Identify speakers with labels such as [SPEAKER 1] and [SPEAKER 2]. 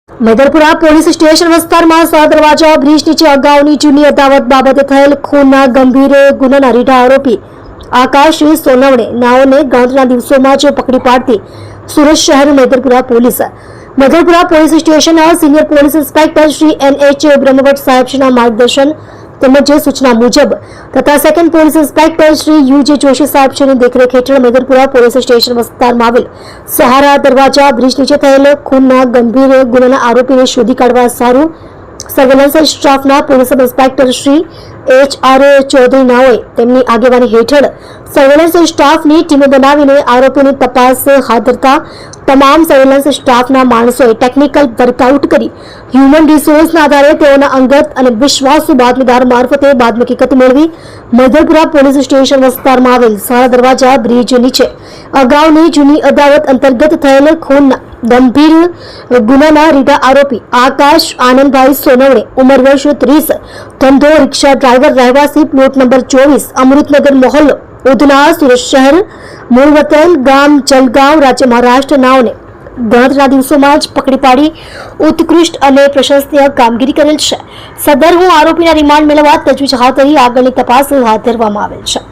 [SPEAKER 1] Medarpura police station વિસ્તારમાં 6 દરવાજા bridge નીચે અગાઉની જૂની અદાવત બાબતે થયેલ ખૂનના ગંભીર ગુનાના રીઢા આરોપી આકાશ સોનવણે નાઓને ગણતરીના દિવસોમાં જ પકડી પાડતી સુરત શહેર મેદરપુરા પોલીસ સ્ટેશનના senior police inspector Shri NH Brahmbhatt સાહેબના માર્ગદર્શન તેમજ સૂચના મુજબ તથા second police inspector Shri UJ Joshi સાહેબની દેખરેખ હેઠળ મેદરપુરા પોલીસ સ્ટેશન વિસ્તારમાં આવેલ સહારા દરવાજા બ્રિજ નીચે થયેલ ખૂનના ગંભીર ગુનાના આરોપીને શોધી કાઢવા સારું સર્વેલન્સ સ્ટાફના police inspector Shri HR Chaudhary નાઓએ તેમની આગેવાની હેઠળ સર્વેલન્સ સ્ટાફની ટીમો બનાવીને આરોપીની તપાસ હાથ ધરતા તમામ સર્વેલન્સ સ્ટાફના માણસોએ ટેકનિકલ વર્કઆઉટ કરી હ્યુમન રિસોર્સના આધારે તેઓના અંગત અને વિશ્વાસુ બાતમીદાર મારફતે બાદમાં હકીકત મેળવી મેદરપુરા પોલીસ સ્ટેશન વિસ્તારમાં આવેલ સહારા દરવાજા બ્રિજ નીચે અગાઉની જૂની અદાવત અંતર્ગત થયેલ ખૂનના ગંભીર ગુનાના રીઢા આરોપી આકાશ આનંદભાઈ સોનવણે ઉંમર વર્ષ 30 ધંધો રિક્ષા ડ્રાઈવર રહેવાસી પ્લોટ નંબર 24 અમૃતનગર મોહલ્લો ઉધના સુરત શહેર મૂળ વતન ગામ જલગાંવ રાજ્ય મહારાષ્ટ્ર નાઓને ગણતરીના દિવસોમાં જ પકડી પાડી ઉત્કૃષ્ટ અને પ્રશંસનીય કામગીરી કરેલ છે. સદર આરોપીના રિમાન્ડ મેળવવા તજવીજ હાથ ધરી આગળની તપાસ હાથ ધરવામાં આવેલ છે.